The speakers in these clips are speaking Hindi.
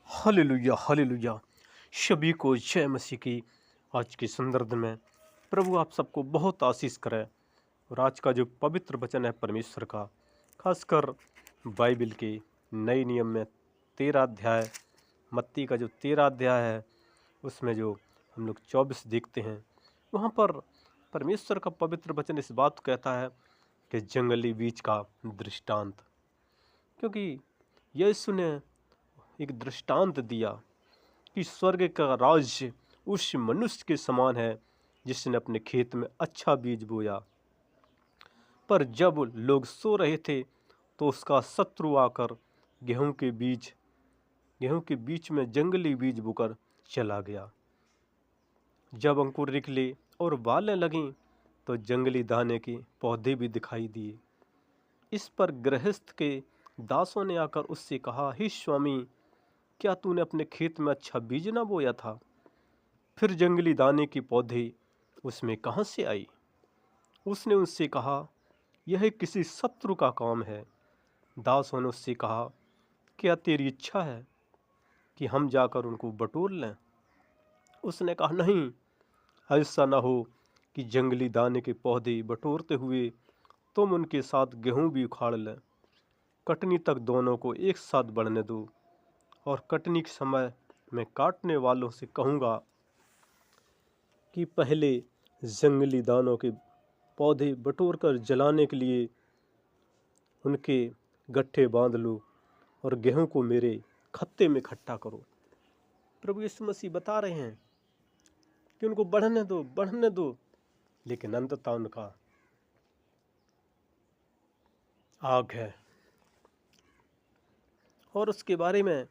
Hallelujah hallelujah. सभी को जय मसीह की। आज के सुंदर दिन में प्रभु आप सबको बहुत आशीष करे। और आज का जो पवित्र वचन है परमेश्वर का, खासकर बाइबल के नए नियम में 13 अध्याय, मत्ती का जो 13 अध्याय है उसमें जो हम लोग 24 देखते हैं, वहाँ पर परमेश्वर का पवित्र वचन इस बात को कहता है कि जंगली बीज का दृष्टांत। क्योंकि यीशु ने एक दृष्टांत दिया कि स्वर्ग का राज्य उस मनुष्य के समान है जिसने अपने खेत में अच्छा बीज बोया, पर जब लोग सो रहे थे तो उसका शत्रु आकर गेहूं के बीच में जंगली बीज बोकर चला गया। जब अंकुर निकले और बालें लगीं तो जंगली दाने के पौधे भी दिखाई दिए। इस पर गृहस्थ के दासों ने आकर उससे कहा, हे स्वामी, क्या तूने अपने खेत में अच्छा बीज ना बोया था? फिर जंगली दाने के पौधे उसमें कहाँ से आई? उसने उनसे कहा, यह किसी शत्रु का काम है। दासों ने उससे कहा, क्या तेरी इच्छा है कि हम जाकर उनको बटोर लें? उसने कहा, नहीं, ऐसा ना हो कि जंगली दाने के पौधे बटोरते हुए तुम उनके साथ गेहूं भी उखाड़ लें। कटनी तक दोनों को एक साथ बढ़ने दो, और कटनी के समय मैं काटने वालों से कहूँगा कि पहले जंगली दानों के पौधे बटोर कर जलाने के लिए उनके गट्ठे बांध लो और गेहूं को मेरे खत्ते में इकट्ठा करो। प्रभु यीशु मसीह बता रहे हैं कि उनको बढ़ने दो, लेकिन अंततः उनका आग है। और उसके बारे में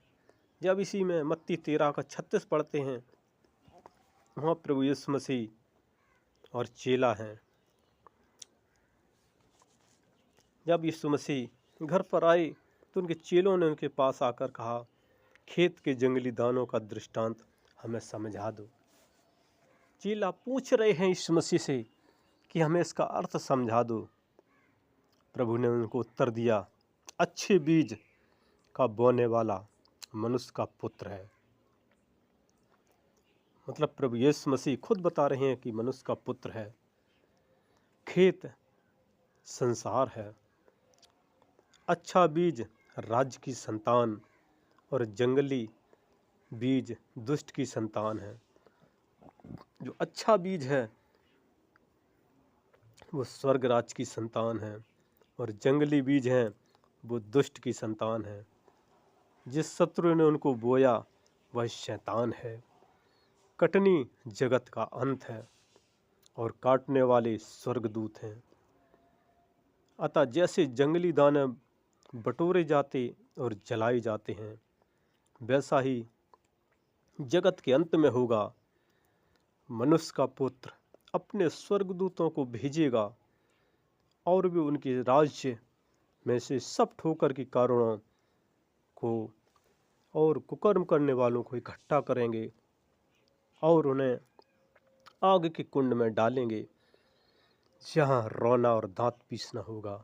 जब इसी में मत्ती 13 का 36 पढ़ते हैं, वहाँ प्रभु यीशु मसीह और चेला हैं। जब यीशु मसीह घर पर आए तो उनके चेलों ने उनके पास आकर कहा, खेत के जंगली दानों का दृष्टांत हमें समझा दो। चेला पूछ रहे हैं यीशु मसीह से कि हमें इसका अर्थ समझा दो। प्रभु ने उनको उत्तर दिया, अच्छे बीज का बोने वाला मनुष्य का पुत्र है। मतलब प्रभु यीशु मसीह खुद बता रहे हैं कि मनुष्य का पुत्र है। खेत संसार है, अच्छा बीज राज्य की संतान, और जंगली बीज दुष्ट की संतान है। जो अच्छा बीज है वो स्वर्ग राज्य की संतान है, और जंगली बीज हैं वो दुष्ट की संतान है। जिस शत्रु ने उनको बोया वह शैतान है। कटनी जगत का अंत है और काटने वाले स्वर्गदूत हैं। अतः जैसे जंगली दाने बटोरे जाते और जलाए जाते हैं, वैसा ही जगत के अंत में होगा। मनुष्य का पुत्र अपने स्वर्गदूतों को भेजेगा और वे उनके राज्य में से सब ठोकर के कारणों को और कुकर्म करने वालों को इकट्ठा करेंगे और उन्हें आग के कुंड में डालेंगे, जहाँ रोना और दांत पीसना होगा।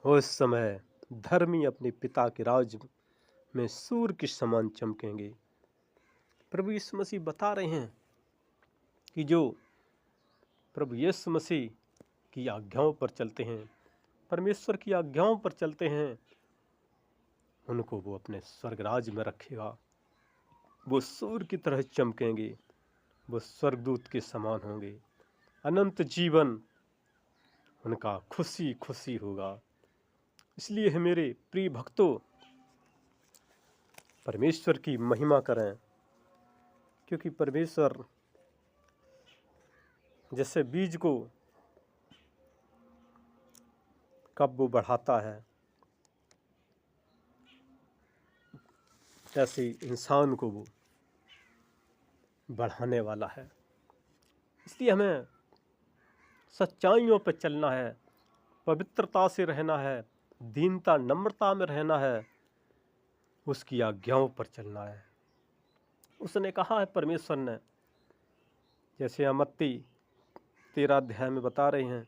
उस समय धर्मी अपने पिता के राज में सूर्य के समान चमकेंगे। प्रभु यीशु मसीह बता रहे हैं कि जो प्रभु यीशु मसीह की आज्ञाओं पर चलते हैं, परमेश्वर की आज्ञाओं पर चलते हैं, उनको वो अपने स्वर्ग राज में रखेगा। वो सूर्य की तरह चमकेंगे, वो स्वर्गदूत के समान होंगे। अनंत जीवन उनका खुशी खुशी होगा। इसलिए है मेरे प्रिय भक्तों, परमेश्वर की महिमा करें, क्योंकि परमेश्वर जैसे बीज को कब वो बढ़ाता है, ऐसे इंसान को वो बढ़ाने वाला है। इसलिए हमें सच्चाइयों पर चलना है, पवित्रता से रहना है, दीनता नम्रता में रहना है, उसकी आज्ञाओं पर चलना है। उसने कहा है परमेश्वर ने, जैसे मत्ती 13 अध्याय में बता रहे हैं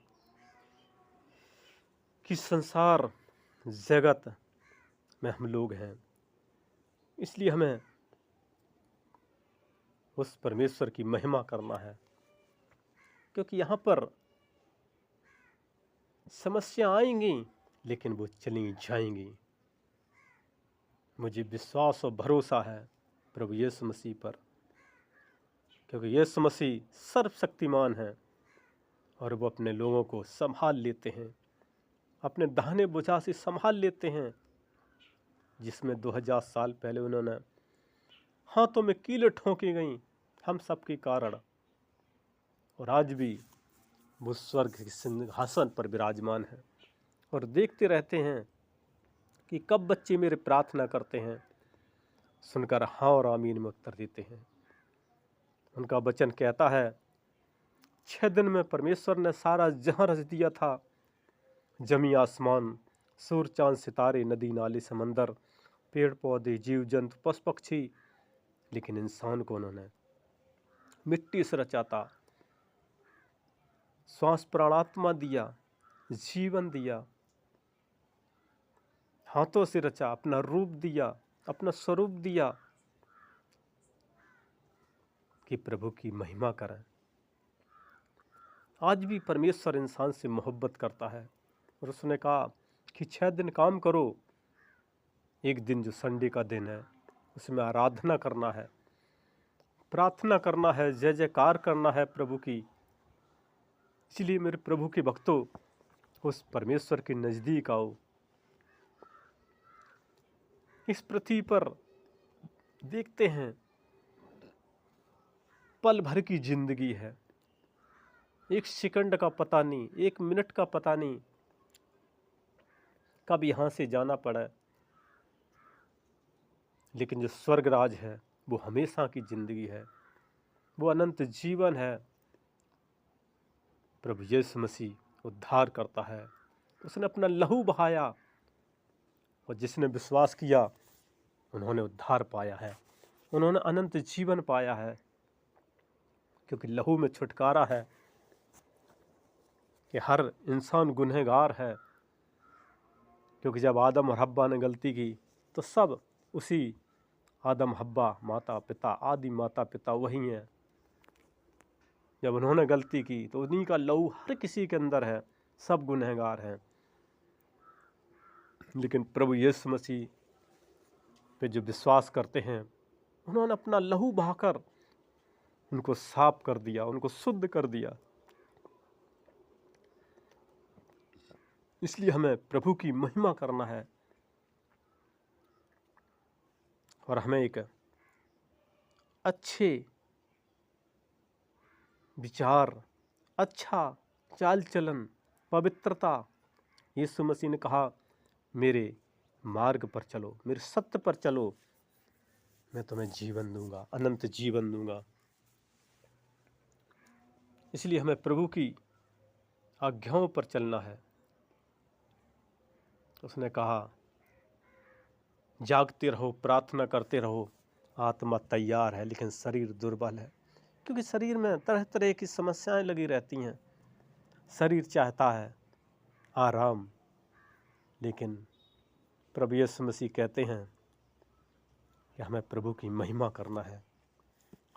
कि संसार जगत में हम लोग हैं, इसलिए हमें उस परमेश्वर की महिमा करना है, क्योंकि यहाँ पर समस्या आएंगी लेकिन वो चली जाएंगी। मुझे विश्वास और भरोसा है प्रभु यीशु मसीह पर, क्योंकि यीशु मसीह सर्वशक्तिमान है और वो अपने लोगों को संभाल लेते हैं, अपने दाहिने भुजा से संभाल लेते हैं, जिसमें 2000 साल पहले उन्होंने हाथों में कीलें ठोंकी गईं हम सबके कारण, और आज भी वो स्वर्ग के सिंहासन पर विराजमान है और देखते रहते हैं कि कब बच्चे मेरे प्रार्थना करते हैं, सुनकर हाँ और आमीन में उत्तर देते हैं। उनका वचन कहता है 6 दिन में परमेश्वर ने सारा जहां रच दिया था, जमी आसमान, सूर्य चांद सितारे, नदी नाले समंदर, पेड़ पौधे, जीव जंतु, पशु पक्षी, लेकिन इंसान को उन्होंने मिट्टी से रचा था, श्वास प्राणात्मा दिया, जीवन दिया, हाथों से रचा, अपना रूप दिया, अपना स्वरूप दिया कि प्रभु की महिमा करें। आज भी परमेश्वर इंसान से मोहब्बत करता है और उसने कहा कि 6 दिन काम करो, एक दिन जो संडे का दिन है उसमें आराधना करना है, प्रार्थना करना है, जय जयकार करना है प्रभु की। इसलिए मेरे प्रभु के भक्तों, उस परमेश्वर के नज़दीक आओ। इस पृथ्वी पर देखते हैं पल भर की जिंदगी है, एक सेकंड का पता नहीं, एक मिनट का पता नहीं, कब यहाँ से जाना पड़ा। लेकिन जो स्वर्ग राज है वो हमेशा की जिंदगी है, वो अनंत जीवन है। प्रभु यीशु मसीह उद्धार करता है, उसने अपना लहू बहाया और जिसने विश्वास किया उन्होंने उद्धार पाया है, उन्होंने अनंत जीवन पाया है, क्योंकि लहू में छुटकारा है कि हर इंसान गुनहगार है। क्योंकि जब आदम और हब्बा ने गलती की तो सब उसी आदम हब्बा माता पिता, आदि माता पिता वही हैं। जब उन्होंने गलती की तो उन्हीं का लहू हर किसी के अंदर है, सब गुनहगार हैं। लेकिन प्रभु यीशु मसीह पे जो विश्वास करते हैं, उन्होंने अपना लहू बहाकर उनको साफ कर दिया, उनको शुद्ध कर दिया। इसलिए हमें प्रभु की महिमा करना है और हमें एक अच्छे विचार, अच्छा चाल चलन, पवित्रता, यीशु मसीह ने कहा मेरे मार्ग पर चलो, मेरे सत्य पर चलो, मैं तुम्हें जीवन दूंगा, अनंत जीवन दूंगा। इसलिए हमें प्रभु की आज्ञाओं पर चलना है। उसने कहा जागते रहो, प्रार्थना करते रहो, आत्मा तैयार है लेकिन शरीर दुर्बल है। क्योंकि शरीर में तरह तरह की समस्याएं लगी रहती हैं, शरीर चाहता है आराम, लेकिन प्रभु यीशु मसीह कहते हैं कि हमें प्रभु की महिमा करना है,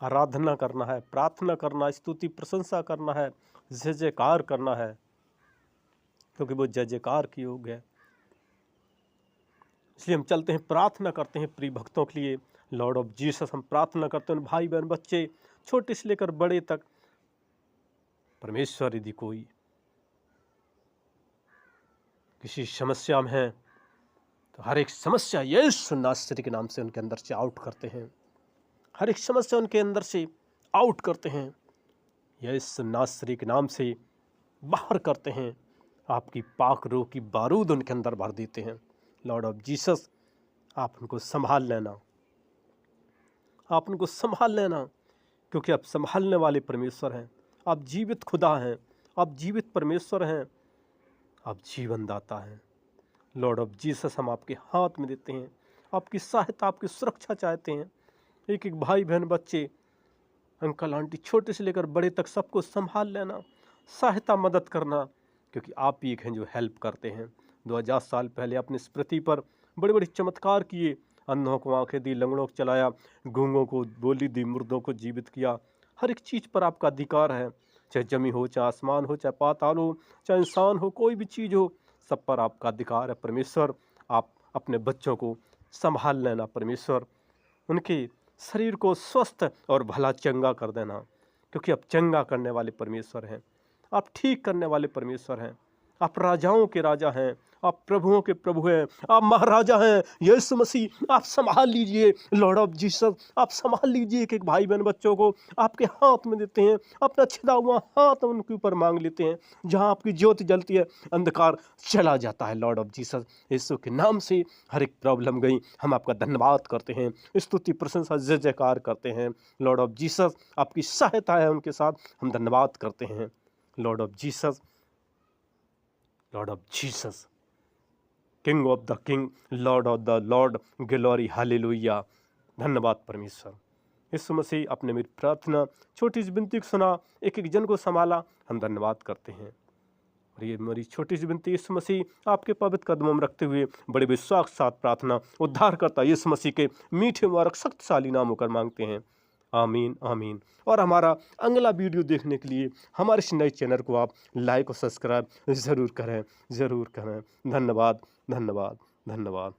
आराधना करना है, प्रार्थना करना, स्तुति प्रशंसा करना है, जय जयकार करना है, क्योंकि वो जय जयकार की योग्य है। इसलिए हम चलते हैं, प्रार्थना करते हैं प्रिय भक्तों के लिए। लॉर्ड ऑफ जीसस हम प्रार्थना करते हैं, भाई बहन बच्चे छोटे से लेकर बड़े तक। परमेश्वर यदि कोई किसी समस्या में है तो हर एक समस्या यीशु नासरी के नाम से उनके अंदर से आउट करते हैं, हर एक समस्या उनके अंदर से आउट करते हैं, यीशु नासरी के नाम से बाहर करते हैं। आपकी पाक रूह की बारूद उनके अंदर भर देते हैं। लॉर्ड ऑफ जीसस आप उनको संभाल लेना, आप उनको संभाल लेना, क्योंकि आप संभालने वाले परमेश्वर हैं, आप जीवित खुदा हैं, आप जीवित परमेश्वर हैं, आप जीवन दाता हैं। लॉर्ड ऑफ जीसस हम आपके हाथ में देते हैं, आपकी सहायता, आपकी सुरक्षा चाहते हैं। एक एक भाई बहन बच्चे, अंकल आंटी, छोटे से लेकर बड़े तक सबको संभाल लेना, सहायता मदद करना, क्योंकि आप ही एक हैं जो हेल्प करते हैं। 2000 साल पहले आपने इस पृथ्वी पर बड़े बड़े चमत्कार किए, अंधों को आंखें दी, लंगड़ों को चलाया, गूंगों को बोली दी, मुर्दों को जीवित किया। हर एक चीज़ पर आपका अधिकार है, चाहे जमी हो, चाहे आसमान हो, चाहे पाताल हो, चाहे इंसान हो, कोई भी चीज़ हो, सब पर आपका अधिकार है परमेश्वर। आप अपने बच्चों को संभाल लेना परमेश्वर, उनके शरीर को स्वस्थ और भला चंगा कर देना, क्योंकि आप चंगा करने वाले परमेश्वर हैं, आप ठीक करने वाले परमेश्वर हैं, आप राजाओं के राजा हैं, आप प्रभुओं के प्रभु हैं, आप महाराजा हैं। यीशु मसीह आप संभाल लीजिए, लॉर्ड ऑफ जीसस आप संभाल लीजिए। एक एक भाई बहन बच्चों को आपके हाथ में देते हैं, अपना छिदा हुआ हाथ उनके ऊपर मांग लेते हैं। जहां आपकी ज्योति जलती है अंधकार चला जाता है। लॉर्ड ऑफ जीसस यीशु के नाम से हर एक प्रॉब्लम गई। हम आपका धन्यवाद करते हैं, स्तुति प्रशंसा जय जयकार करते हैं। लॉर्ड ऑफ जीसस आपकी सहायता है उनके साथ, हम धन्यवाद करते हैं। Lord of Jesus, Lord of Jesus, king of the king, Lord of the Lord, glory hallelujah. धन्यवाद परमेश्वर। यीशु मसीह आपने मेरी प्रार्थना, छोटी सी विनती को सुना, एक एक जन को संभाला, हम धन्यवाद करते हैं। और ये मेरी छोटी सी विनती यीशु मसीह आपके पवित्र कदमों में रखते हुए बड़े विश्वास के साथ प्रार्थना उद्धार करता यीशु मसीह के मीठे मुबारक शक्तिशाली नाम होकर मांगते हैं, आमीन आमीन। और हमारा अगला वीडियो देखने के लिए हमारे इस नए चैनल को आप लाइक और सब्सक्राइब ज़रूर करें, ज़रूर करें। धन्यवाद धन्यवाद धन्यवाद।